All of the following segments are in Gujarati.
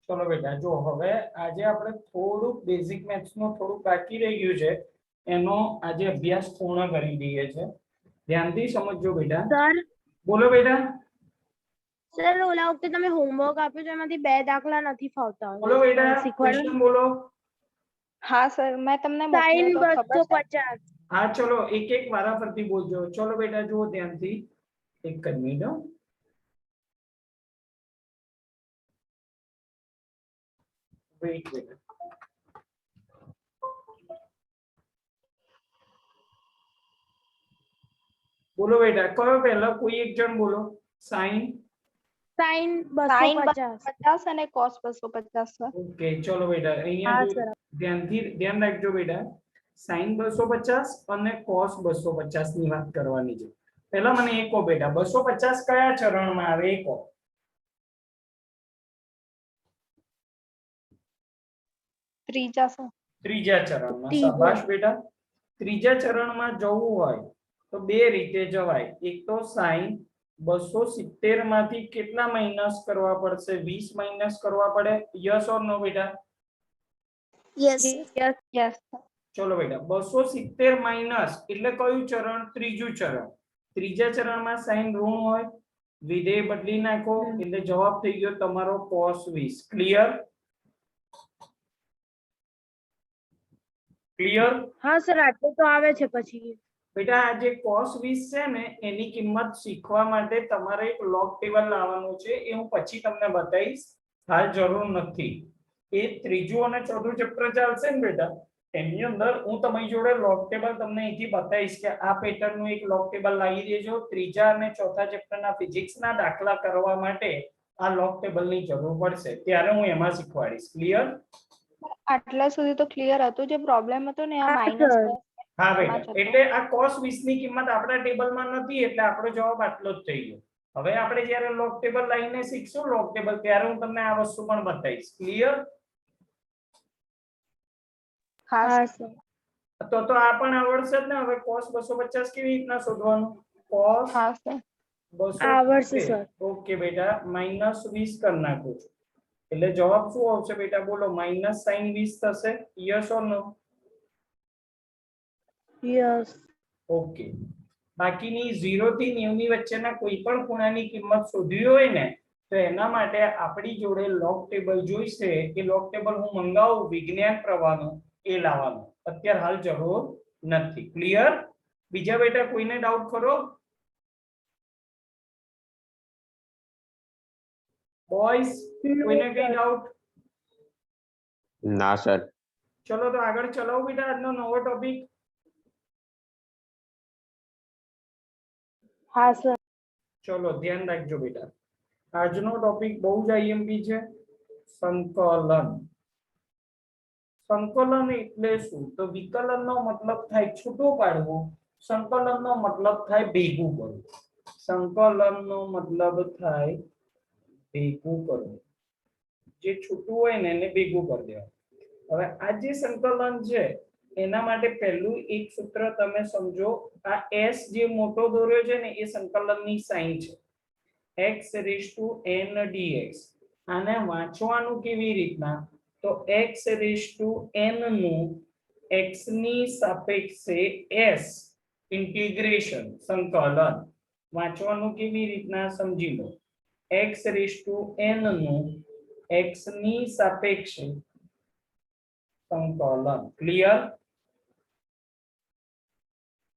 ચલો બેટા જો હવે આજે આપણે થોડું બેઝિક મેથ્સ નું થોડું બાકી રહી ગયું છે એનો આજે અભ્યાસ પૂર્ણ કરી દઈએ છે ધ્યાનથી સમજજો બેટા સર બોલો બેટા સર ઓલા વખતે તમે હોમવર્ક આપ્યું તો એમાંથી 2 દાખલા નથી ફાવતા બોલો બેટા શીખવાડો ક્વેશ્ચન બોલો हाँ सर मैं તમને સાઈન મોકલ્યો તો ખબર છે 250 હા ચલો એક એક વારાફરતી બોલજો ચલો બેટા જુઓ ધ્યાનથી એક જ મિનિટ હો વેઇટ બેટા બોલો બેટા કયો પહેલા કોઈ એક જણ બોલો સાઈન સાઈન સાઈન 250 50 અને cos 250 સર ઓકે ચલો બેટા અહીંયા હા જો સર ધ્યાન રાખજો બેટા સાઈન 250 અને cos 250 ની વાત કરવાની છે પહેલા મને એ કહો બેટા 250 કયા ચરણમાં આવે એ કહો ત્રીજા સર ત્રીજા ચરણમાં ત્રીજા. શાબાશ બેટા ત્રીજા ચરણમાં જવું હોય તો બે રીતે જવાય એક તો સાઈન 270 માંથી કેટલા માઈનસ કરવા પડશે 20 માઈનસ કરવા પડે યસ ઓર નો બેટા યસ યસ ચલો બેટા 270 માઈનસ એટલે કયું ચરણ ત્રીજું ચરણ ત્રીજા ચરણમાં સાઈન ઋણ હોય વિધેય બદલી નાખો એટલે જવાબ થઈ ગયો તમારો cos 20 ક્લિયર ક્લિયર હા સર આટલું તો આવે છે પછી બેટા આ જે cos 20 છે ને એની કિંમત શીખવા માટે તમારે એક log ટેબલ લાવવાનું છે એ હું પછી તમને બતાવીશ હાલ જરૂર નથી એ ત્રીજું અને ચોથું ચેપ્ટર ચાલશે ને બેટા એની અંદર હું તમારી જોડે log ટેબલ તમને અહીંથી બતાવીશ કે આ પેટર્ન નું એક log ટેબલ લાવી દેજો ત્રીજા અને ચોથા ચેપ્ટરના ફિઝિક્સના દાખલા કરવા માટે આ log ટેબલની જરૂર પડશે ત્યારે હું એમાં શીખવાડીશ ક્લિયર આટલા સુધી તો ક્લિયર હતું જે પ્રોબ્લેમ હતો ને આ હા, માઈનસ સર. હા બેટા એટલે આ cos 20 ની કિંમત આપણા ટેબલમાં નથી એટલે આપણો જવાબ આટલો જ થઈ ગયો હવે આપણે જ્યારે log ટેબલ લાવીને શીખશું log ટેબલ ત્યારે હું તમને આ વસ્તુ પણ બતાવીશ ક્લિયર હા હા સર તો આ પણ આવડશે જ ને હવે cos 250 કેવી રીતના શોધવાનું cos હા સર આવડશે 250 સર ઓકે બેટા -20 કરી નાખું છું એટલે જવાબ શું આવશે બેટા બોલો -sin 20 થશે yes or no yes okay બાકીની 0 થી 90 ની વચ્ચેના કોઈ પણ ખૂણાની કિંમત શોધવી હોય ને તો એના માટે આપણી જોડે log ટેબલ જોઈશે કે log ટેબલ હું મંગાવું વિજ્ઞાન પ્રવાહનું એ લાવવાનું અત્યારે હાલ જરૂર નથી ક્લિયર બીજા બેટા કોઈને ડાઉટ ખરો બોયસ કોઈને કઈ ડાઉટ ના સર ચલો તો આગળ ચલાવો બેટા આજનો નવો ટોપિક હા સર ચલો ધ્યાન રાખજો બેટા આજનો ટોપિક બહુ જ આઈએમપી છે સંકલન સંકલન એટલે શું તો વિકલનનો મતલબ થાય છૂટું પાડવું સંકલનનો મતલબ થાય ભેગું કરવું સંકલનનો મતલબ થાય ભેગું કરવું જે છૂટું હોય ને એને ભેગું કરી દેવાનું હવે આ જે સંકલન છે એના માટે પહેલું એક સૂત્ર તમે સમજો આ s જે મોટો દોર્યો છે ને એ સંકલનની સાઇન છે x raised to n dx આને વાંચવાનું કેવી રીતના તો x raised to n નું x ની સાપેક્ષે s ઇન્ટિગ્રેશન સંકલન વાંચવાનું કેવી રીતના સમજી લો x raised to n નું x ની સાપેક્ષે સંકલન ક્લિયર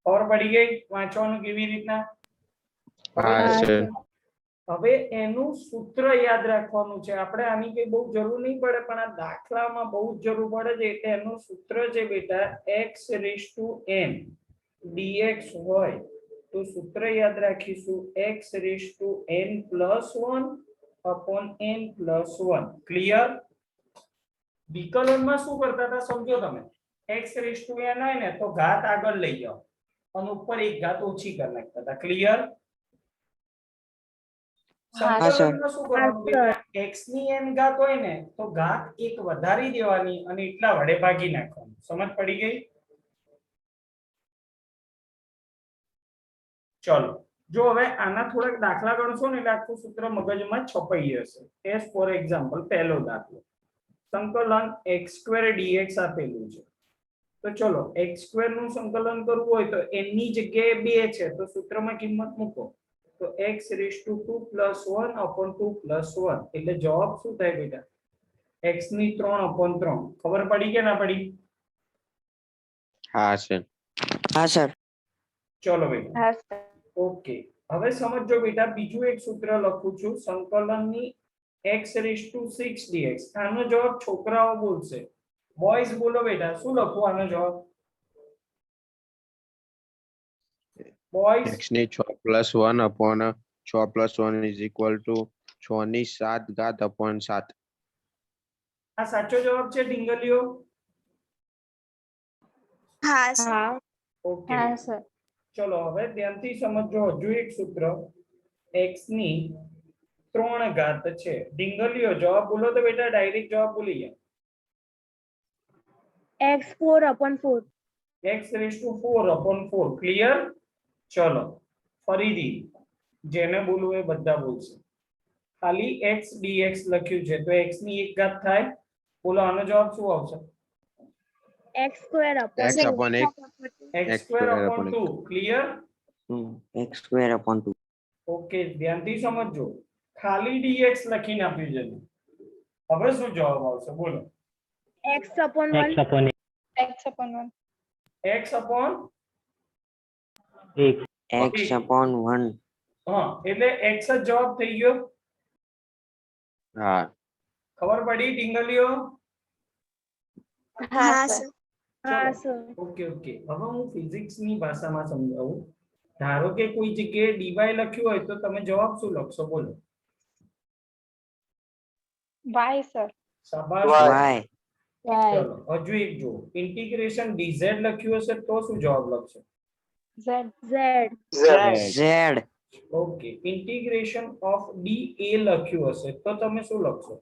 ખબર પડી ગઈ વાંચવાનું કેવી રીતના હા સર હવે એનું સૂત્ર યાદ રાખવાનું છે આપણે આની કઈ બહુ જરૂર નહીં પડે પણ આ દાખલામાં બહુ જ જરૂર પડે છે એટલે એનું સૂત્ર છે બેટા x raised to n dx હોય તો સૂત્ર યાદ રાખીશું x raised to n + 1 upon n + 1 clear વિકલનમાં શું કરતા હતા સમજો તમે x raised to n હોય ને તો ઘાત આગળ લઈ જાઓ અને ઉપર એક ઘાત ઓછી કરી નાખતા હતા ક્લિયર સંકલનમાં શું કરવાનું બેટા x ની n ઘાત હોય ને તો ઘાત એક વધારી દેવાની અને એટલા વડે ભાગી નાખવાનું સમજ પડી ગઈ ચલો જો હવે આના થોડાક દાખલા ગણશો ને એટલે આખું સૂત્ર મગજમાં છપાઈ જશે. એસ ફોર એક્ઝામ્પલ પહેલો દાખલો સંકલન x² dx આપેલું છે. તો ચલો x² નું સંકલન કરવું હોય તો n ની જગ્યાએ 2 છે તો સૂત્રમાં કિંમત મૂકો તો x⁻2 + 1/2 + 1 એટલે જવાબ શું થાય બેટા x ની 3/3. ખબર પડી કે ના પડી? હા સર. હા સર. ચલો બેટા હા સર. ઓકે હવે સમજો બેટા બીજું એક સૂત્ર લખું છું સંકલનની x⁻6 dx. આનો જવાબ છોકરાઓ બોલશે. બોયઝ બોલો બેટા શું લખું આનો જવાબ? બોયઝ x ની 6 + 1/6 + 1 = 6 ની 7 ઘાત upon 7. આ સાચો જવાબ છે ઢીંગલીઓ? હા ઓકે હા સર. ચલો હવે ધ્યાનથી સમજો હજુ એક સૂત્ર x ની 3 ઘાત છે. ઢીંગલીઓ જવાબ બોલો તો બેટા ડાયરેક્ટ જવાબ બોલી ગયા. x4/4. x⁴/4 clear? ચલો ફરીથી જેને બોલવું એ બધા બોલશે. ખાલી x dx લખ્યું છે તો x ની 1 ઘાત થાય. બોલો આનો જવાબ શું આવશે? x²/2. x²/2 clear? x²/2. Okay ધ્યાનથી સમજજો ખાલી dx લખીને આપ્યું છે. હવે શું જવાબ આવશે બોલો? x/1. x/1. x/1 x/1. હા એટલે x જ જવાબ થઈ ગયો. હા ખબર પડી ઢીંગલીઓ? હા સર. હા સર. ઓકે ઓકે હવે હું ફિઝિક્સ ની ભાષામાં સમજાવું. ધારો કે કોઈ જગ્યાએ dy લખ્યું હોય તો તમે જવાબ શું લખશો બોલો? y sir. શાબાશ. y. ચલો હજુ એક જો ઇન્ટિગ્રેશન dz લખ્યું હશે તો શું જવાબ લખશો? z. z. z. Okay integration of dA લખ્યું હશે તો તમે શું લખશો?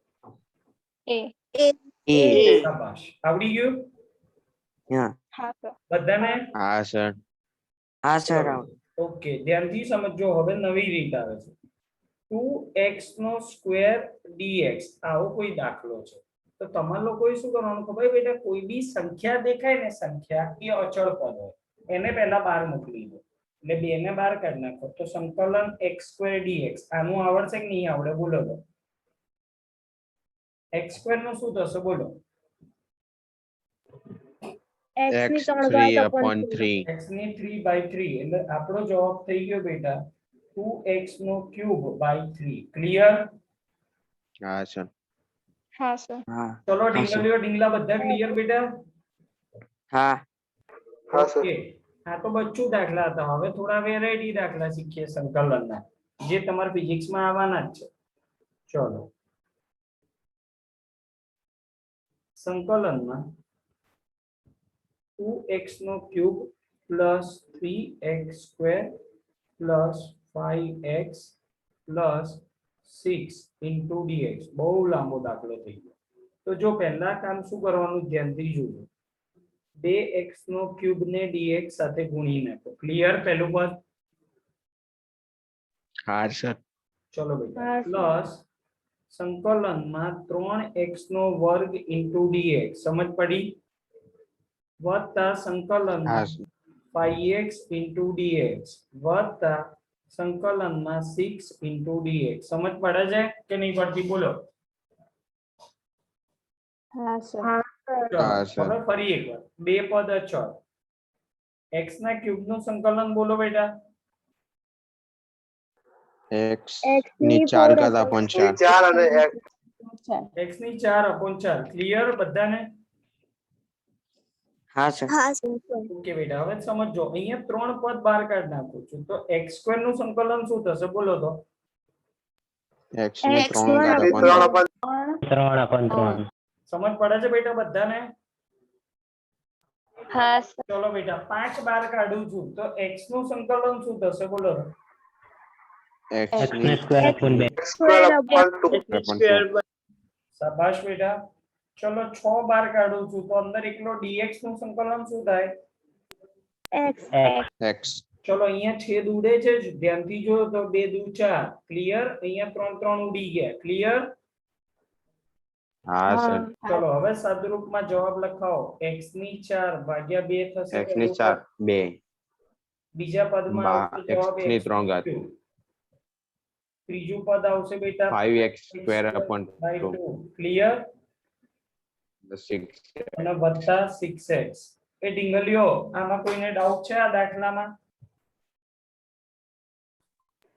a. a. શાબાશ આવડી ગયું હા હા સર. બધાને? હા સર. હા સર. ઓકે ધ્યાનથી સમજો હવે નવી રીત આવે છે 2x² dx. આવો કોઈ દાખલો છે તો તમારે લોકોએ શું કરવાનું ખબર બેટા કોઈ બી સંખ્યા દેખાય ને સંખ્યા એ અચળ પદ હોય એને પહેલા બહાર મોકલી દો એટલે 2 ને બહાર કાઢી નાખો તો સંકલન x² dx. આનું આવડશે કે નહીં આવડે બોલો તો? x² નું શું થશે બોલો? x ની 3 ઘાત x3/3. x ની 3/3 એટલે આપણો જવાબ થઈ ગયો બેટા 2x³/3 ક્લિયર? હા સર. હા સર. હા ચલો ઢીંગલીઓ ઢીંગલા બધા ક્લિયર બેટા? હા ઓકે આ તો બચ્ચું દાખલા હતા. હવે થોડા વેરાયટી દાખલા શીખીએ સંકલનના જે તમારા ફિઝિક્સમાં આવવાના જ છે. ચલો સંકલનમાં 2x³ + 3x² + 5x + 6 * dx. બહુ લાંબો દાખલો થઈ ગયો તો જો પહેલા કામ શું કરવાનું ધ્યાનથી જોજો 2x³ ને dx સાથે ગુણી નાખો. ક્લિયર પહેલું પદ? હા સર. ચલો બેટા હા, સર. પ્લસ સંકલનમાં 3x² * dx સમજ પડી? વત્તા સંકલનમાં હા સર. 5x * dx વત્તા સંકલનમાં 6 * dx સમજ પડે છે કે નહીં પડતી બોલો? હા સર. ચલો હા, સર. હવે ફરી એકવાર બે પદ અચળ x ના ક્યુબ નું સંકલન બોલો બેટા? x ની 4 ઘાત upon 4. x ની 4/4 ક્લિયર બધાને? હા સર. ઓકે બેટા હવે સમજો અહીંયા 3 પદ બહાર કાઢી નાખું છું તો x² નું સંકલન શું થશે બોલો તો? x ની 3 ઘાત upon 3. સમજ પડે છે બેટા બધાને? હા સર. ચલો બેટા 5 બહાર કાઢું છું તો x નું સંકલન શું થશે બોલો? x ની શાબાશ બેટા. ચલો 6 બહાર કાઢું છું તો અંદર એકલો dx નું સંકલન શું થાય? x. x ચલો અહીંયા છેદ ઉડે છે જ, ધ્યાનથી જો તો 2 દુ 4 ક્લિયર, અહીંયા 3 3 ઉડી ગયા ક્લિયર. હા સર. ચલો હવે સાદુરૂપમાં જવાબ લખાવો. x ની 4 ભાગ્યા 2 થશે x ની પહેલું 4 2 પદ. બીજા પદમાં આવશે x જવાબ ની x 3 ઘાત cube. ત્રીજું પદ આવશે બેટા 5x સ્ક્વેર અપોન 2 2 ક્લિયર, 6 અને વત્તા 6x. એ ઢીંગલીઓ આમાં કોઈને ડાઉટ છે આ દાખલામાં?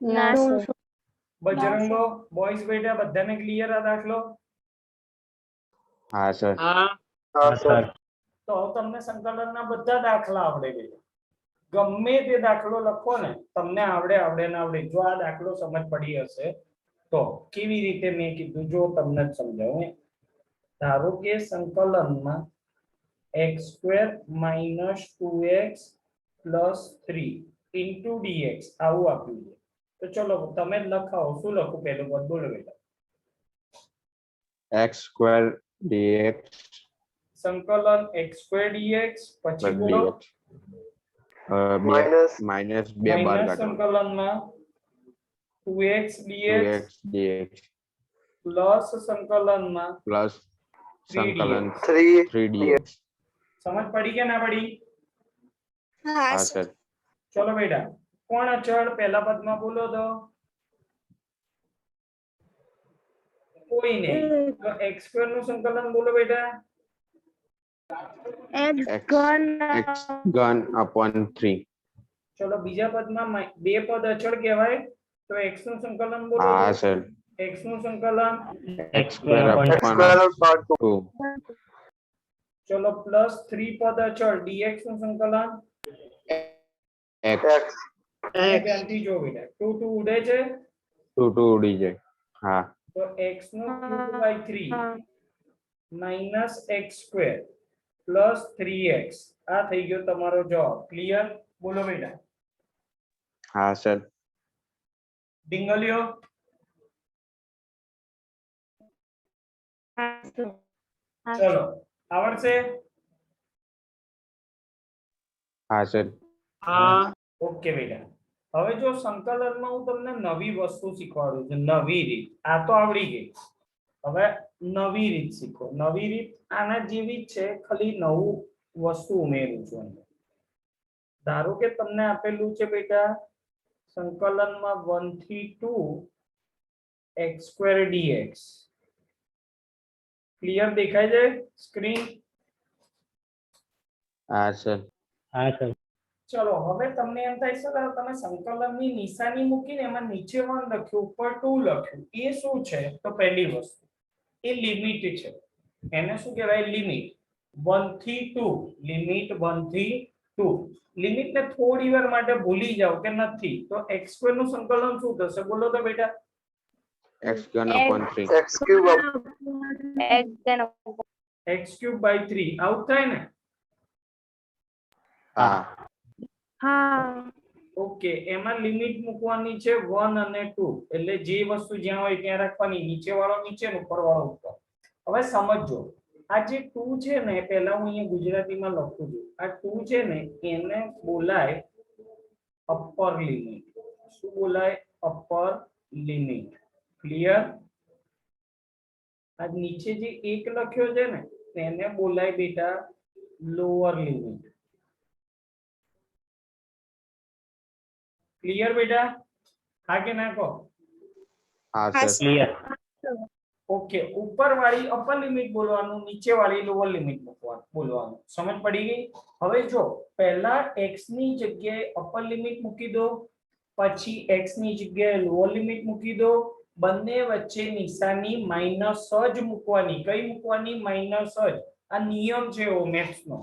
ના સર. બજરંગો બોયઝ બેટા બધાને ક્લિયર આ દાખલો? હા સર. તો હવે તમને સંકલનના બધા દાખલા આવડે બેટા. ગમે તે દાખલો લખો ને તમને આવડે ને આવડે. જો આ દાખલો સમજ પડી હશે તો. કેવી રીતે મેં કીધું જો તમને જ સમજાવું. ધારો કે સંકલનમાં x² - 2x + 3 * dx આવું આપ્યું છે. તો ચલો તમે જ લખાવો. શું લખું પહેલું પદ બોલો બેટા? x² dx સંકલન x² dx પછી બોલો માઇનસ 2 બાર માઈનસ કાઢો સંકલનમાં 2x dx 2x dx plus સંકલનમાં પ્લસ 3 સંકલન dx. 3 dx. સમજ પડી કે ના પડી? હા સર. ચલો બેટા કોણ અચળ પહેલા પદમાં બોલો તો? કોઈ નહીં. તો x² નું સંકલન બોલો બેટા. x ઘન x ઘન અપોન 3. ચલો બીજા પદમાં બે પદ અચળ કહેવાય તો x નું સંકલન બોલો. હા સર. x નું સંકલન x² અપોન 2. ચલો પ્લસ 3 પદ અચળ dx નું સંકલન. x ધ્યાનથી જો બેટા 2 2 ઉડે છે 2 2 ઉડી જાય. હા તો x no cube by 3 - x² + 3x આ થઈ ગયો તમારો જવાબ. ક્લિયર? બોલો બેટા. હા સર. ડિંગલીઓ ચલો આવડશે? હા સર. ઓકે બેટા. હવે જો સંકલનમાં હું તમને નવી વસ્તુ શીખવાડું છું. નવી રીત. આ તો આવડી ગઈ. હવે નવી રીત શીખો. નવી રીત આના જેવી જ છે, ખાલી નવું વસ્તુ ઉમેરું છું અંદર. ધારો કે તમને આપેલું છે બેટા સંકલનમાં 1 થી 2 x² dx. ક્લિયર દેખાય છે સ્ક્રીન? હા સર. ચલો હવે તમને એમ થાય છે કે તમે સંકલનની નિશાની મૂકીને એમાં નીચે 1 લખ્યું ઉપર 2 લખ્યું. એ શું છે? તો પહેલી વસ્તુ એ લિમિટ છે. એને શું કહેવાય? લિમિટ 1 થી 2. લિમિટ 1 થી 2. લિમિટને થોડી વાર માટે ભૂલી જાઓ કે નથી તો x² નું સંકલન શું થશે બોલો તો બેટા? x ઘન અપોન 3. x³/3 આવું થાય ને? હા ઓકે. એમાં લિમિટ મૂકવાની છે 1 અને 2. એટલે જે વસ્તુ જ્યાં હોય ત્યાં રાખવાની. નીચે વાળો નીચે ને ઉપર વાળો ઉપર. હવે સમજો આ જે 2 છે ને પહેલા હું અહીંયા ગુજરાતીમાં લખું છું. આ 2 છે ને એને બોલાય અપર લિમિટ. શું બોલાય? Upper limit. ક્લિયર? આ નીચે જે 1 લખ્યો છે ને એને બોલાય બેટા લોઅર લિમિટ. ક્લિયર બેટા? હા કે ના કહો? હા સર. ઓકે. ઉપર વાળી અપર લિમિટ બોલવાનું, નીચે વાળી લોઅર લિમિટ બોલવાનું. સમજ પડી ગઈ? હવે જો પહેલા x ની જગ્યાએ અપર લિમિટ મૂકી દો, પછી x ની જગ્યાએ લોઅર લિમિટ મૂકી દો. બંને વચ્ચે નિશાની માઈનસ જ મૂકવાની. કઈ મૂકવાની? માઈનસ જ. આ નિયમ છે મેથ્સ નો.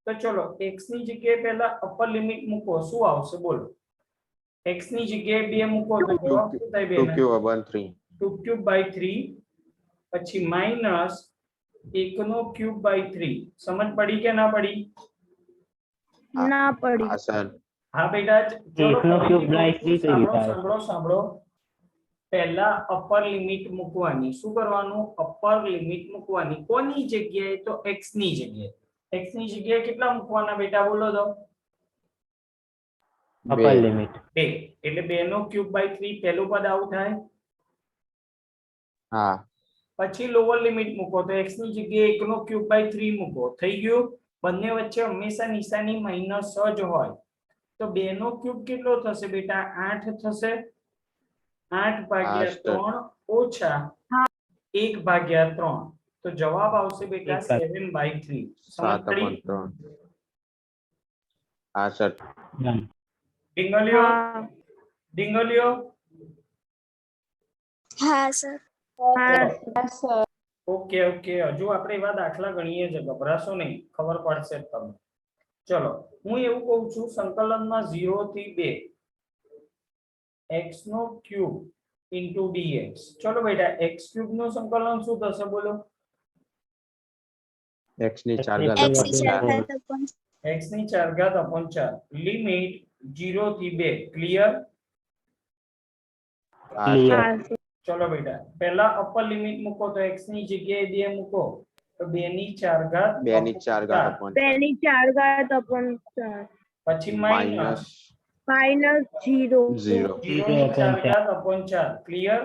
તો ચલો x ની જગ્યાએ પહેલા અપર લિમિટ મૂકો. શું આવશે બોલો? x ની જગ્યાએ 2 મૂકો તો જવાબ શું થાય 2 બેટા? Cube upon 3. 2³/3 પછી માઈનસ 1/3. સમજ પડી કે ના પડી? ના પડી. હા સર. હા બેટા. સાંભળો. પહેલા અપર લિમિટ મૂકવાની. શું કરવાનું? અપર લિમિટ મૂકવાની. કોની જગ્યાએ? તો x ની જગ્યાએ. x ની જગ્યાએ કેટલા મૂકવાના બેટા બોલો તો? અપર લિમિટ 2 એટલે 2 નો ક્યુબ બાય 3 પહેલું પદ આવું થાય. હા પછી લોઅર લિમિટ મૂકો તો x ની જગ્યાએ 1 નો ક્યુબ બાય 3 મૂકો. થઈ ગયું. બંને વચ્ચે હંમેશા નિશાની માઈનસ જ હોય. તો 2 નો ક્યુબ કેટલો થશે બેટા? 8 થશે. 8 ભાગ્યા 3 ઓછા 1 ભાગ્યા 3. તો જવાબ આવશે બેટા 7/3. સમજ પડી? 7/3. હા સર. ડીંગલીઓ હા ડીંગલીઓ હા સર ઓકે ઓકે. હજુ આપણે એવા દાખલા ગણીએ છે, ગભરાશો નહીં, ખબર પડશે જ તમને. ચલો હું એવું કહું છું, સંકલનમાં 0 થી 2 x નો ક્યુબ ઇન્ટુ dx. ચલો બેટા x ક્યુબ નું સંકલન શું થશે બોલો? x ની 4 ઘાત x upon ની 4. ચાર ઘાત upon x ની 4 ઘાત upon 4 લિમિટ 0 થી 2. ક્લિયર? હા સર. હા સર. ચલો બેટા પહેલા અપર લિમિટ મૂકો તો x ની જગ્યાએ 2 મૂકો તો 2 ની 4 ઘાત 2 ની 4 ઘાત upon 4. upon બે 4 ની ચાર ઘાત upon 4 પછી માઈનસ માઇનસ માઇનસ 0 0 0 ની 4 ઘાત upon 4. ક્લિયર?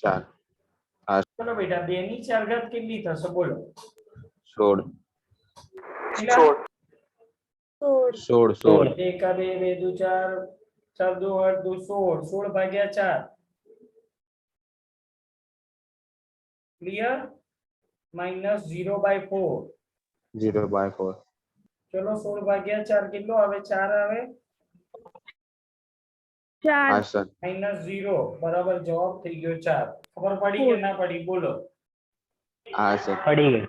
4 ચલો બેટા 2 ની 4 ઘાત કેટલી થશે બોલો? 16 કેટલા? 16 16 એકા 2 2 દુ 4 4 દુ 8 દુ 16 16 ભાગ્યા 4. ક્લિયર? માઈનસ 0/4. 0/4. ચલો 16 ભાગ્યા 4 કેટલો આવે? 4 આવે. 4 હા સર. માઈનસ 0 બરાબર જવાબ થઈ ગયો 4. ખબર પડી કે ના પડી બોલો? હા સર. પડી ગઈ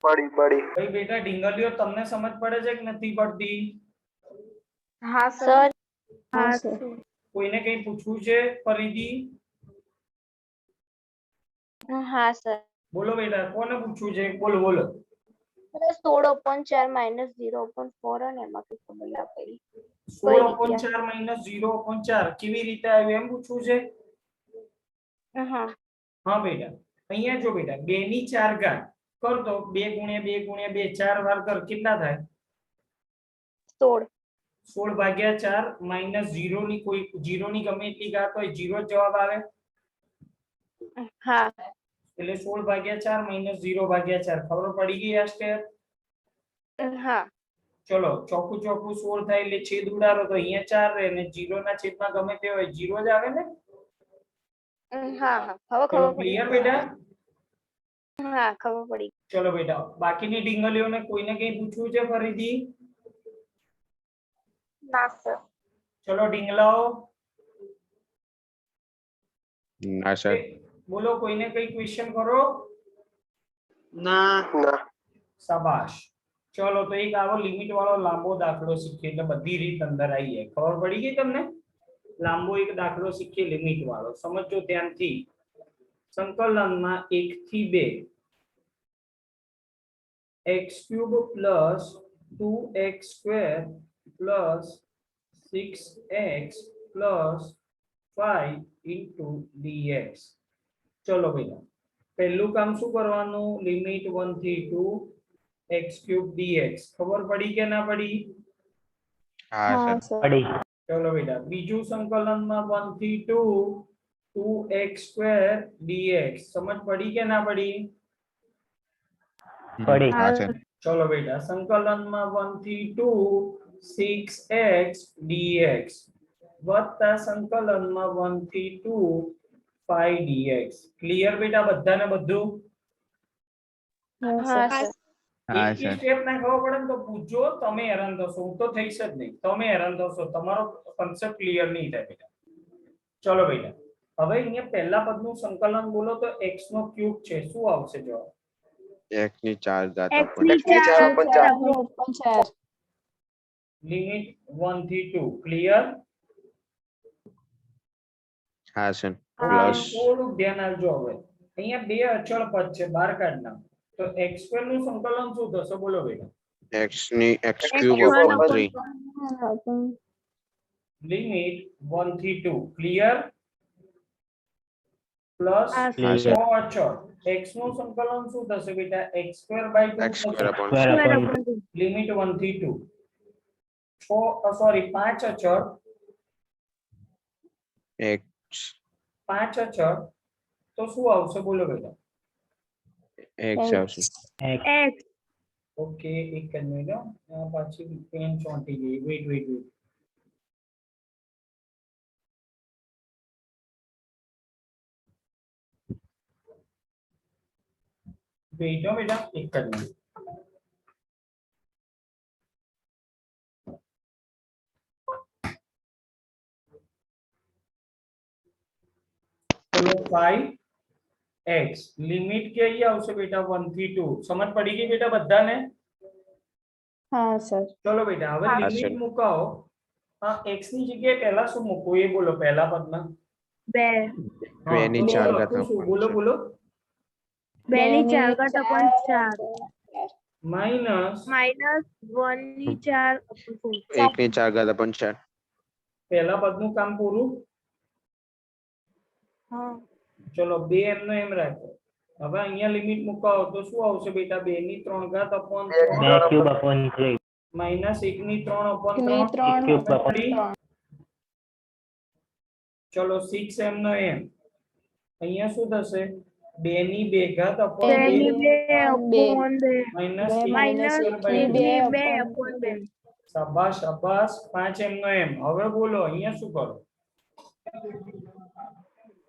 ભાઈ બેટા ડીંગલીઓ તમને સમજ પડે છે કે નથી પડતી? હા સર. હા સર કોઈને કઈ પૂછવું છે ફરીથી? હા સર. બોલો બેટા કોને પૂછવું છે? બોલો બોલો. 16/4 માઇનસ 0/4 અને એમાં કઈ ખબર ના પડી. 16/4 માઈનસ 0/4 કેવી રીતે આવ્યું એમ પૂછવું છે? હા હા બેટા અહીંયા જો બેટા 2 ની 4 ઘાત કર તો 2 ગુણ્યા 2 ગુણ્યા 2 4 વાર કર કેટલા થાય? 16 16 ભાગ્યા 4 માઈનસ 0 ની કોઈ 0 ની ગમે એટલી ઘાત હોય 0 જ જવાબ આવે. હા એટલે 16 ભાગ્યા 4 માઈનસ 0 ભાગ્યા 4. ખબર પડી ગઈ આ સ્ટેપ? હા ચલો ચોખ્ખું ચોખ્ખું 16 થાય એટલે છેદ ઉડાડો તો અહીંયા 4 રહે ને 0 ના છેદમાં ગમે તે હોય 0 જ આવે ને. હા હવે ચલો ખબર પડી. ક્લિયર બેટા? હા ખબર પડી. ચલો બેટા બાકીની ડીંગલીઓને કોઈને કઈ પૂછવું છે ફરીથી? ના સર. ચલો ડીંગલાઓ ના સર. બોલો કોઈને કઈ ક્વેશ્ચન કરો? ના શાબાશ. ચલો તો એક આવો લિમિટ વાળો લાંબો દાખલો શીખીએ એટલે બધી રીત અંદર આવી જાય. ખબર પડી ગઈ તમને? લાંબો એક દાખલો શીખીએ લિમિટ વાળો. સમજો ધ્યાનથી. સંકલનમાં 1 થી 2 x³ plus 2x² plus 6x plus 5 into dx. ચલો ભૈયા પહેલું કામ શું કરવાનું? લિમિટ 1 થી 2 x³ dx. ખબર પડી કે ના પડી? હા સર. પડી ચલો બેટા બીજું સંકલનમાં 1 થી 2 2x² dx. સમજ પડી કે ના પડી? પડી હા સર. ચલો બેટા સંકલનમાં 1 થી 2 6x dx વત્તા સંકલનમાં 1 થી 2 5 dx. ક્લિયર બેટા બધાને બધું? હા સર. હા એક સર. સ્ટેપ ના ખબર પડે ને તો પૂછજો. તમે હેરાન થશો. હું તો થઈશ જ નહીં. તમે હેરાન થશો. તમારો કોન્સેપ્ટ ક્લિયર નહીં થાય બેટા. ચલો બેટા હવે અહીંયા પહેલા પદનું સંકલન બોલો તો x નો ક્યુબ છે. શું આવશે જવાબ? x ની 4 ઘાત x upon ની 4. 4 ઘાત upon 4 લિમિટ 1 થી 2. ક્લિયર? હા સર. હા. પ્લસ થોડુંક ધ્યાન આપજો. હવે અહીંયા બે અચળ પદ છે બહાર કાઢના તો x² નું સંકલન શું થશે બોલો બેટા? x ની x³ x1 upon 3. upon limit 1 થી 2. ક્લિયર? પ્લસ હા હા સર. અચળ x નું સંકલન શું થશે બેટા? x² 2 x² થશે. upon square 2. square upon upon 2 limit 1 થી 2. 5 અચળ x 5 અચળ તો શું આવશે બોલો બેટા? x આવશે. x ઓકે એક જ મિનિટ હો. પાછી પેન ચોંટી ગઈ. Wait wait wait. વેઇટ હો બેટા એક જ મિનિટ. ચલો 5x લિમિટ કઈ આવશે બેટા 1 થી 2. સમજ પડી ગઈ બેટા બધાને? હા સર. ચલો બેટા હવે હા, લિમિટ સર. મુકાઓ. x ની જગ્યાએ પહેલા શું મૂકવું એ બોલો પહેલા પદમાં? 2 બે ની તો ચાર શું ઘાત લખું છું? upon બોલો ચાર. બોલો. 2 ની 4 ઘાત upon 4 માઇનસ minus 1 ની 4 upon 4 એક ની 4 ઘાત upon 4. પહેલા પદનું કામ પૂરું. હા ચલો 2 એમનો એમ રાખો. હવે અહીંયા લિમિટ મુકાવો તો શું આવશે બેટા? 2 ની 3 ઘાત upon 3 માઇનસ 1 ની 3 upon 3. ચલો 6 એમનો એમ. અહીંયા શું થશે? 2 ની 2 ઘાત upon 2 ની 2 upon 2 માઇનસ minus 1 ની 2 upon 2 શાબાશ શાબાશ. 5 એમનો એમ. હવે બોલો અહીંયા શું કરો?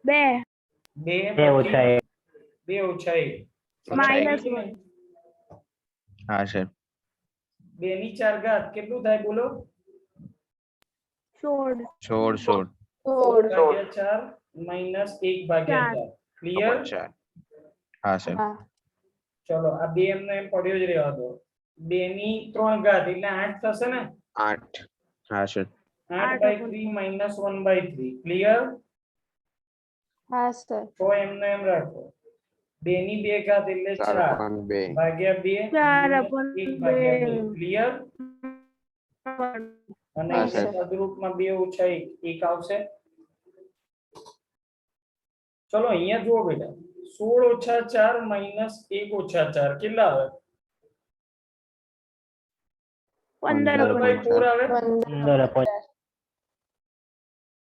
2 2 ઓછા 1 minus 1 હા સર. 2 ની 4 ઘાત કેટલું થાય બોલો? 16 16 ભાગ્યા 4 માઇનસ 1 ભાગ્યા 4. ક્લિયર? upon 4. હા સર. ચલો આ 2 એમનો એમ પડ્યો જ રહેવા દો. 2 ની 3 ઘાત એટલે 8 થશે ને? 8. હા સર. 8/3 minus 1/3. ક્લિયર? હા સર. 6 એમનો એમ રાખો. 2 ની 2 ઘાત એટલે 4 4 upon 2. ભાગ્યા 2 4 upon 1 ભાગ્યા 2. 2 ક્લિયર? અને હા, અહીંયા સર. પદરૂપમાં 2 ઓછા 1 આવશે. ચલો અહીંયા જુઓ બેટા 16 ઓછા 4 માઇનસ 1 ઓછા 4 કેટલા આવે? 15 15/4 આવે. 15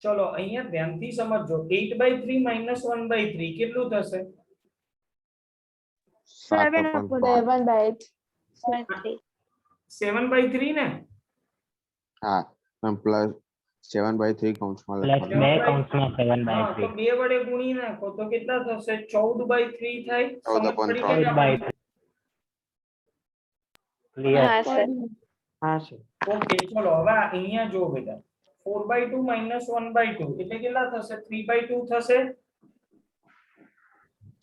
ચલો અહીંયા ધ્યાનથી સમજજો. 8/3 minus 1/3 કેટલું થશે? 7 7 upon upon 5. 7/3 ને? હા પણ પ્લસ 7/3 કૌંસમાં લખવાનું. 7/3. હા તો 2 વડે ગુણી નાખો તો કેટલા થશે? 14/3 થાય. 14 સમજ પડી upon કે ના? હા સર. હા સર. ઓકે ચલો હવે અહીંયા જો બેટા 4/2 minus 1/2 એટલે કેટલા થશે? 3/2 થશે.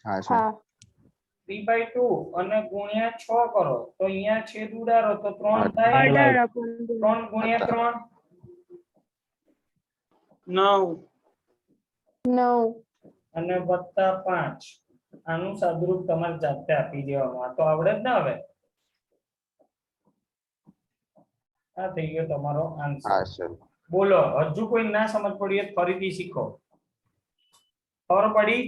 હા સર. હા 3/2 અને ગુણ્યા 6 કરો તો અહીંયા છેદ ઉડાડો તો 3 થાય. 18 upon 2 3 ગુણ્યા 3 9 9 અને વત્તા 5. આનું સાદુરૂપ તમારે જાતે આપી દેવાનું. આ તો આવડે જ ને હવે. આ થઈ ગયો તમારો આન્સર. હા સર. બોલો હજુ કોઈ ના સમજ પડી હોય તો ફરીથી શીખો. ખબર પડી?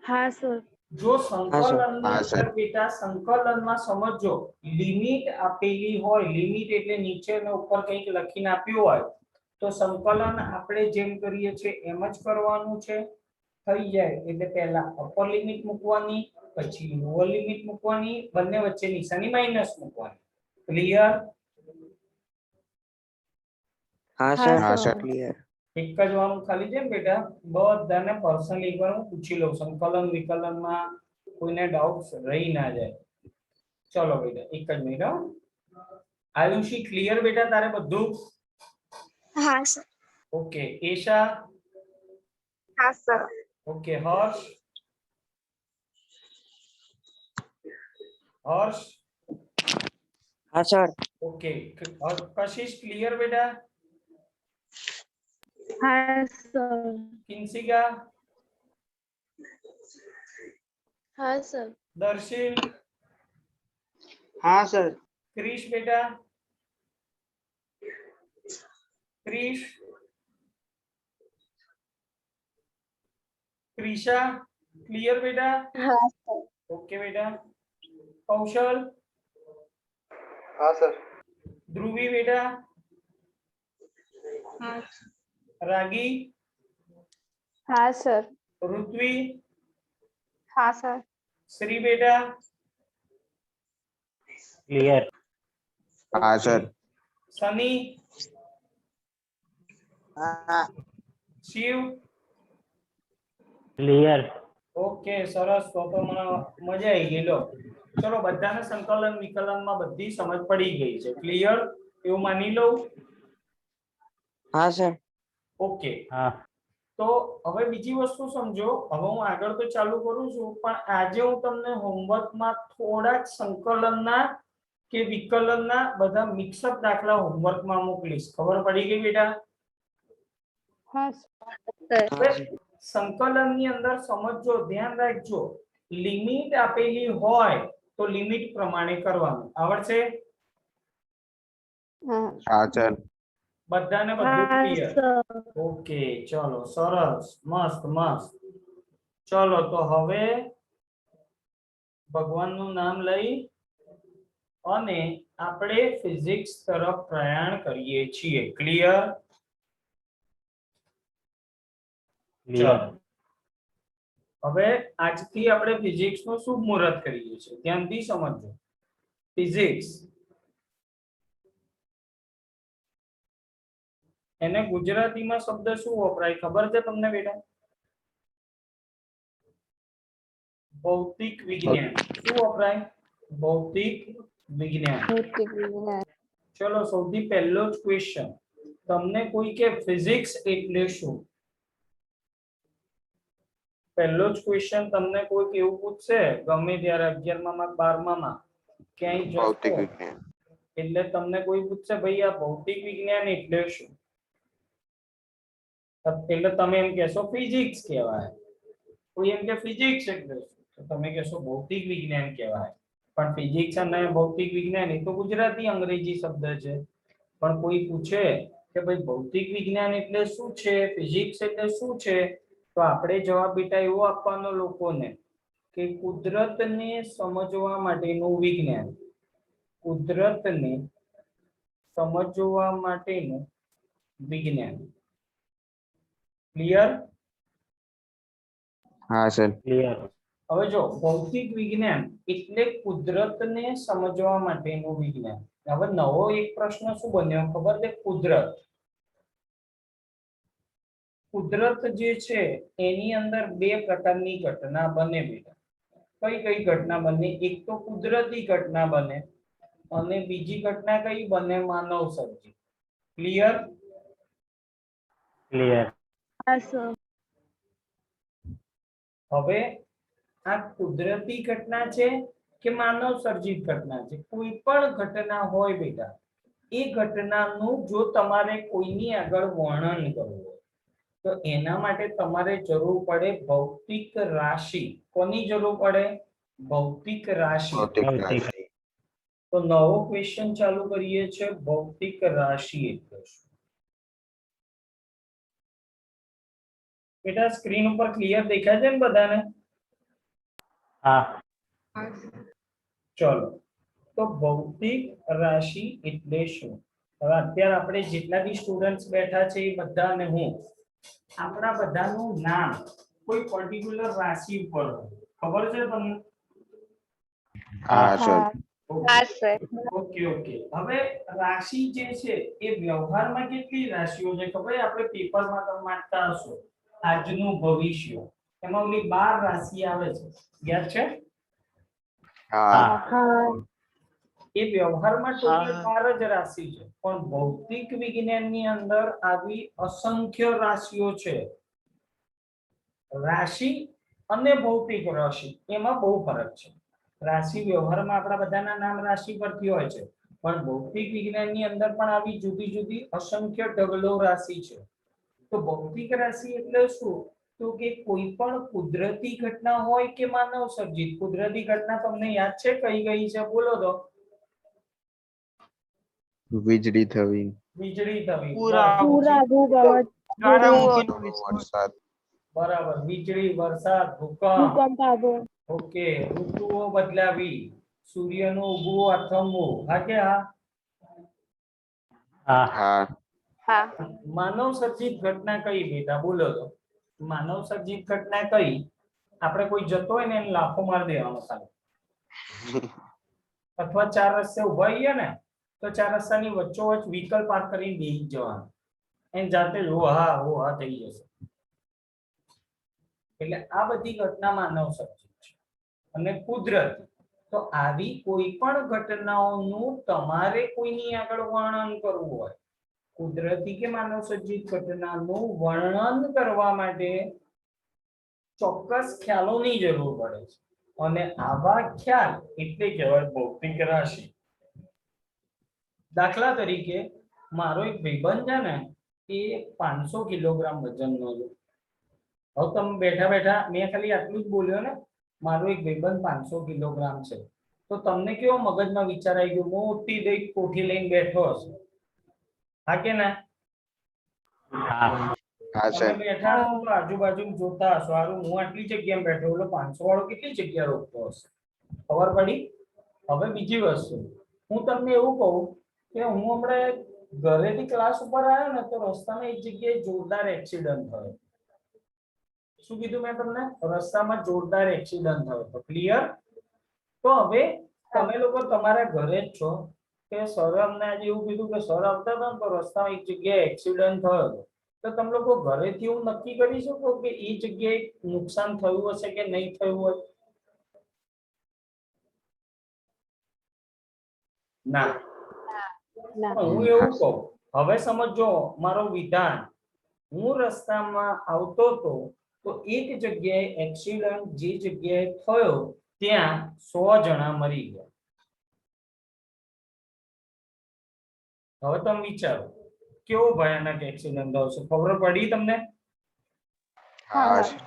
હા સર જો સંકલનની હા, સર. અંદર બેટા સંકલનમાં સમજો લિમિટ આપેલી હોય. લિમિટ એટલે નીચે અને ઉપર કંઈક લખીને આપ્યું હોય તો સંકલન આપણે જેમ કરીએ છીએ એમ જ કરવાનું છે. થઈ જાય એટલે પહેલા અપર લિમિટ મૂકવાની, પછી લોઅર લિમિટ મૂકવાની, બંને વચ્ચે નિશાની માઈનસ મૂકવાની. ક્લિયર? હા હા, સર. સર. ક્લિયર. એક જ વાર હું ખાલી જેમ બેટા બધાને પર્સનલી એકવાર હું પૂછી લઉં. સંકલન વિકલનમાં કોઈને ડાઉટ રહી ના જાય. ચલો બેટા એક જ મિનિટ હો. આયુષી ક્લિયર બેટા તારે બધું? હા સર. ઓકે એશા? હા સર. ઓકે હર્ષ? હર્ષ? હા સર. ઓકે કશિશ ક્લિયર બેટા? હા સર કિંસિકા? હા સર. દર્શિલ? હા સર. ક્રિશ બેટા? ક્રિશ? ક્રિશા ક્લિયર બેટા? હા સર. ઓકે બેટા. કૌશલ? હા સર. ધ્રુવી બેટા? હા રાગી, હા સર. ઋત્વી, હા સર. શ્રી બેટા, ક્લિયર. હા સર. સની, હા. શિવ. ક્લિયર. ઓકે સરસ, તો મને મજા આવી ગઈ. લો ચલો, બધાને સંકલન વિકલનમાં બધી સમજ પડી ગઈ છે. ક્લિયર એવું માની લઉં? હા સર. ઓકે, હા. તો હવે બીજી વસ્તુ સમજો. હવે હું આગળ તો ચાલુ કરું છું, પણ આજે હું તમને હોમવર્કમાં થોડાક સંકલનના કે વિકલનના બધા મિક્સઅપ દાખલા હોમવર્કમાં મોકલીશ. ખબર પડી ગઈ બેટા? હા હવે સંકલનની અંદર સમજજો, ધ્યાન રાખજો, લિમિટ આપેલી હોય તો લિમિટ પ્રમાણે કરવાનું. આવડશે? હા સર. બધાને બધું ક્લિયર? ઓકે, ચલો સરસ, મસ્ત મસ્ત. ચલો તો હવે ભગવાનનું નામ લઈ અને આપણે ફિઝિક્સ તરફ પ્રયાણ કરીએ છીએ. ક્લિયર? ક્લિયર. હવે આજથી આપણે ફિઝિક્સ નું શુભ મુહૂર્ત કરીએ છીએ. ધ્યાનથી સમજજો. ફિઝિક્સ એને ગુજરાતીમાં શબ્દ શું વપરાય ખબર છે તમને બેટા? ભૌતિક વિજ્ઞાન. શું વપરાય? ભૌતિક વિજ્ઞાન. ચલો, સૌથી પહેલો જ ક્વેશ્ચન તમને કોઈ કે ફિઝિક્સ એટલે શું? પહેલો જ ક્વેશ્ચન તમને કોઈક એવું પૂછશે ગમે ત્યારે 11મા માં 12મા માં ક્યાંય ભૌતિક જશો વિજ્ઞાન. એટલે તમને કોઈ પૂછશે ભાઈ આ ભૌતિક વિજ્ઞાન એટલે શું? એટલે તમે એમ કહેશો ફિઝિક્સ કહેવાય. કોઈ એમ કે ફિઝિક્સ એટલે શું? તો તમે કહેશો ભૌતિક વિજ્ઞાન કહેવાય. પણ ફિઝિક્સ અને ભૌતિક વિજ્ઞાન એ તો ગુજરાતી અંગ્રેજી શબ્દ છે. પણ કોઈ પૂછે કે ભાઈ ભૌતિક વિજ્ઞાન એટલે શું છે, ફિઝિક્સ એટલે શું છે, તો આપણે જવાબ બેટા એવો આપવાનો લોકોને કે કુદરતને સમજવા માટેનું વિજ્ઞાન. કુદરતને સમજવા માટેનું વિજ્ઞાન. ક્લિયર? હા સર. ક્લિયર. હવે જો ભૌતિક વિજ્ઞાન એટલે કુદરતને સમજવા માટેનું વિજ્ઞાન. હવે નવો એક પ્રશ્ન શું બન્યો ખબર છે? કુદરત. કુદરત જે છે એની અંદર બે પ્રકારની ઘટના બને બેટા. કઈ કઈ ઘટના બને? એક તો કુદરતી ઘટના બને અને બીજી ઘટના કઈ બને? માનવ સર્જિત. ક્લિયર? ક્લિયર. હવે આ કુદરતી ઘટના છે કે માનવ સર્જિત ઘટના છે, કોઈ પણ ઘટના હોય બેટા, એ ઘટનાનું જો તમારે કોઈની આગળ વર્ણન કરવું હોય તો એના માટે તમારે જરૂર પડે ભૌતિક રાશિ. કોની જરૂર પડે? ભૌતિક રાશિ. ભૌતિક ભૌતિક. રાશિ. તો નવો ક્વેશ્ચન ચાલુ કરીએ છે. ભૌતિક રાશિ એટલે શું? બેટા સ્ક્રીન ઉપર ક્લિયર દેખાય છે ને બધાને? હા. ચલો, તો ભૌતિક રાશિ એટલે શું? હવે અત્યારે આપણે જેટલા બી સ્ટુડન્ટ્સ બેઠા છે એ બધાને હું આપણા બધાનું નામ કોઈ પર્ટિક્યુલર રાશિ ઉપર હોય. ખબર છે તમને? હા સર. હા સર. Okay okay. હવે રાશિ જે છે એ વ્યવહારમાં કેટલી રાશિઓ છે ખબર? આપણે પેપરમાં તમે વાંચતા હશો આજનું ભવિષ્ય, એમાં ઓલી 12 રાશિ આવે છે, યાદ છે? હા. એ વ્યવહારમાં ટોટલ 12 જ રાશિ છે, પણ ભૌતિક વિજ્ઞાનની અંદર આવી અસંખ્ય રાશિઓ છે. રાશિ અને ભૌતિક રાશિ એમાં બહુ ફરક છે. રાશિ વ્યવહારમાં આપણા બધાના નામ રાશિ પરથી હોય છે, પણ ભૌતિક વિજ્ઞાનની અંદર પણ આવી જુદી જુદી અસંખ્ય ઢગલો રાશિ છે. તો ભૌતિક રાશિ એટલે શું? તો કે કોઈ પણ કુદરતી ઘટના હોય કે માનવ સર્જિત. કુદરતી ઘટના તમને યાદ છે કઈ કઈ છે? બોલો તો. વીજળી થવી. વીજળી થવી. વરસાદ. બરાબર. વીજળી, વરસાદ, ભૂકંપ. ઓકે. ઋતુઓ બદલાવી, સૂર્યનું ઉગવું આથમવું. હા કે હા? હા. હા. હા માનવ સર્જિત ઘટના કઈ બેટા બોલો તો માનવ સર્જિત ઘટના કઈ આપણે કોઈ જતો હોય ને એને લાફો મારી દેવાનો ખાલી અથવા ચાર રસ્તે ઉભા રહીએ ને તો ચાર રસ્તાની વચ્ચોવચ્ચ વ્હીકલ પાર્ક કરીને બેસી જવાનું એને જાતે જ ઓ હા થઈ જશે એટલે આ બધી ઘટના માનવ સર્જિત છે અને કુદરતી તો આવી કોઈ પણ ઘટનાઓનું તમારે કોઈની આગળ વર્ણન કરવું હોય કુદરતી કે માનવ સર્જિત ઘટનાનું વર્ણન કરવા માટે ચોક્કસ ખ્યાલોની જરૂર પડે છે અને આવા ખ્યાલ એટલે કહેવાય ભૌતિક રાશિ દાખલા તરીકે મારો એક ભાઈબંધ છે ને એ 500 કિલોગ્રામ વજનનો છે હવે તમે બેઠા બેઠા મેં ખાલી આટલું જ બોલ્યો ને મારો એક ભાઈબંધ 500 કિલોગ્રામ છે તો તમને કેવો મગજમાં વિચાર આવી ગયો મોટી દઈ કોઠી લઈને બેઠો હશે હા કે ના હા હા તમે સર બેઠા હશો તો આજુબાજુ જોતા હશો હારું હું આટલી જગ્યામાં બેઠો એટલે 500 વાળો કેટલી જગ્યા રોકતો હશે ખબર પડી હવે બીજી વસ્તુ હું તમને એવું કહું કે હું હમણાં ઘરેથી ક્લાસ ઉપર આવ્યો ને તો રસ્તામાં એક જગ્યાએ જોરદાર એક્સિડન્ટ થયો શું કીધું મેં તમને રસ્તામાં જોરદાર એક્સિડન્ટ થયો તો ક્લિયર તો હવે તમે લોકો તમારા ઘરે જ છો કે સર અમને આજે એવું કીધું કે સર આવતા હતા ને તો રસ્તામાં એક જગ્યાએ એક્સિડન્ટ થયો હતો તો તમે લોકો ઘરેથી એવું નક્કી કરી શકો કે એ જગ્યાએ નુકસાન થયું હશે કે નહીં થયું હોય ના પણ હું એવું કહું હવે સમજો મારો વિધાન હું રસ્તામાં આવતો હતો તો એક જગ્યાએ એક્સિડન્ટ જે જગ્યાએ થયો ત્યાં 100 જણા મરી ગયા હવે તમે વિચારો કેવો ભયાનક એક્સિડન્ટ થયો છે ખબર પડી તમને હા સર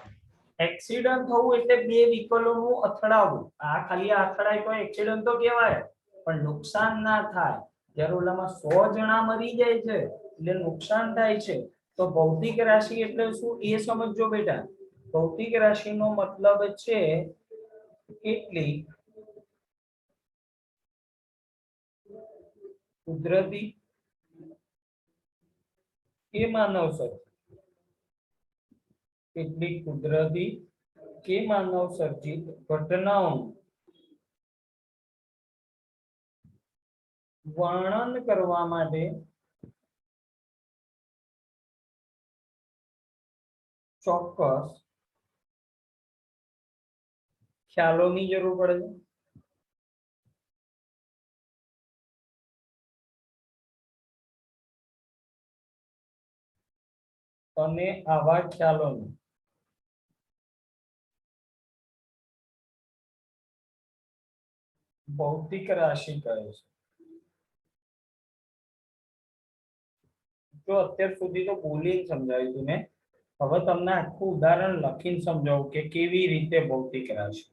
એક્સિડન્ટ થવું એટલે બે વ્હીકલોનું અથડાવું આ ખાલી અથડાય તો એક્સિડન્ટ તો કહેવાય પણ નુકસાન ના થાય જ્યારે ઓલામાં 100 જણા મરી જાય છે એટલે નુકસાન થાય છે તો ભૌતિક રાશિ એટલે શું એ સમજજો બેટા ભૌતિક રાશિનો મતલબ છે કેટલી કુદરતી કે માનવ સર્જિત કેટલીક કુદરતી કે માનવ સર્જિત ઘટનાઓનું વર્ણન કરવા માટે ચોક્કસ ખ્યાલોની જરૂર પડે છે અને આવા ખ્યાલોને ભૌતિક રાશિ કહે છે તો અત્યાર સુધી તો બોલીને સમજાવ્યું હતું ને હવે તમને આખું ઉદાહરણ લખીને સમજાવું કે કેવી રીતે ભૌતિક રાશિ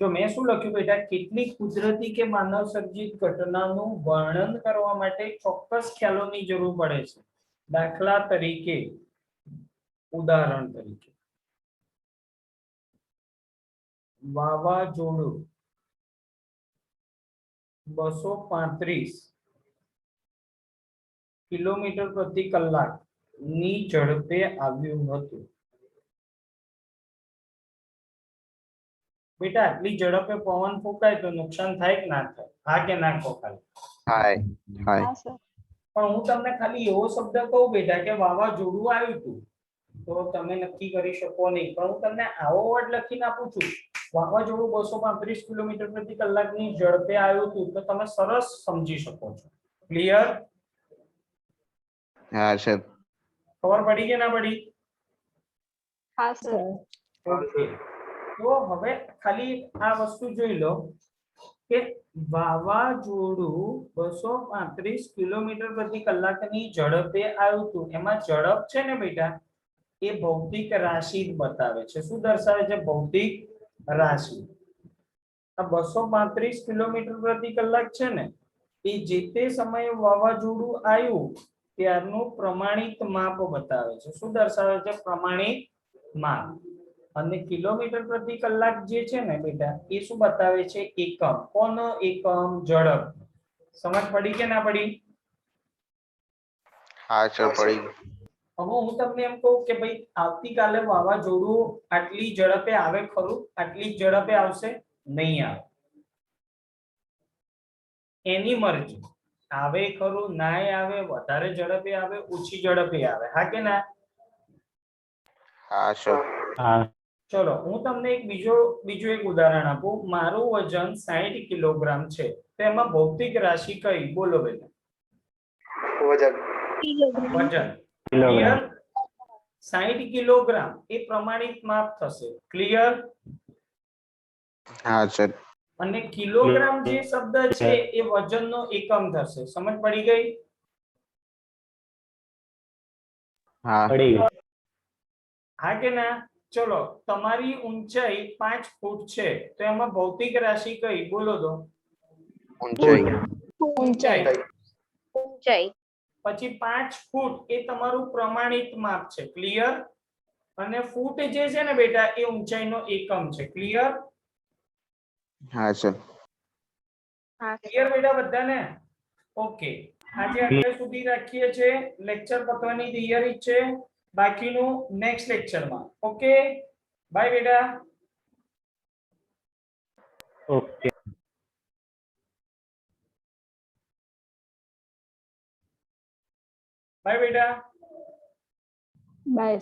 જો મેં શું લખ્યું બેટા કેટલીક કુદરતી કે માનવ સર્જિત ઘટનાનું વર્ણન કરવા માટે ચોક્કસ ખ્યાલોની જરૂર પડે છે દાખલા તરીકે ઉદાહરણ તરીકે વાવાઝોડું 235 કિલોમીટર પ્રતિ કલાક ની ઝડપે આવ્યું હતું બેટા આટલી ઝડપે પવન ફૂંકાય તો નુકસાન થાય કે ના થાય હા કે ના કહો ખાલી હાય હાય પણ હું તમને ખાલી એવો શબ્દ કહું બેટા કે વાવાઝોડું આવ્યું હતું તો તમે નક્કી કરી શકો નહીં પણ હું તમને આવો વર્ડ લખીને આપું છું વાવાઝોડું 235 કિલોમીટર પ્રતિ કલાકની ઝડપે આવ્યું હતું તો તમે સરસ સમજી શકો છો ક્લિયર હા સર ખબર પડી કે ના પડી હા સર ઓકે તો હવે ખાલી આ વસ્તુ જોઈ લો કે વાવાઝોડું 235 કિલોમીટર પ્રતિ કલાકની ઝડપે આવ્યું હતું એમાં ઝડપ છે ને બેટા એ ભૌતિક રાશિ જ બતાવે છે શું દર્શાવે છે ભૌતિક રાશિ આ 235 કિલોમીટર પ્રતિ કલાક છે ને એ જે તે સમયે વાવાઝોડું આવ્યું ત્યારનું પ્રમાણિત માપ બતાવે છે શું દર્શાવે છે પ્રમાણિત માપ અને કિલોમીટર પ્રતિ કલાક જે છે ને બેટા એ શું બતાવે છે એકમ કોનો એકમ ઝડપ સમજ પડી કે ના પડી હા સર પડી ગયું. હવે હું તમને એમ કહું કે ભાઈ આવતીકાલે વાવાઝોડું આટલી ઝડપે આવે ખરું? આટલી જ ઝડપે આવશે? નહીં આવે. એની મરજી, આવે ખરું, નાય આવે, વધારે ઝડપે આવે, ઓછી ઝડપે આવે, હા કે ના? હા સર. હા ચલો હું તમને એક બીજું એક ઉદાહરણ આપું. મારું વજન 60 કિલોગ્રામ છે, તો એમાં ભૌતિક રાશિ કઈ? બોલો બેટા. વજન. કિલોગ્રામ. ક્લિયર? 60 કિલોગ્રામ એ પ્રમાણિત માપ થશે. ક્લિયર? હા સર. અને કિલોગ્રામ જે શબ્દ છે એ વજનનો એકમ થશે. સમજ પડી ગઈ? હા. પડી ગયું. હા કે ના? ચલો તમારી ઊંચાઈ 5 ફૂટ છે, તો એમાં ભૌતિક રાશિ કઈ? બોલો તો. ઊંચાઈ. ઊંચાઈ. ઊંચાઈ. પછી 5 ફૂટ એ તમારું પ્રમાણિત માપ છે. ક્લિયર? અને ફૂટ જે છે ને બેટા એ ઊંચાઈનો એકમ છે. ક્લિયર? હા સર. હા ક્લિયર બેટા બધાને? ઓકે, આજે અત્યાર સુધી રાખીએ છે. લેક્ચર પતવાની તૈયારી છે, બાકીનું નેક્સ્ટ લેક્ચરમાં. ઓકે બાય બેટા. ઓકે. બાય બેટા. બાય.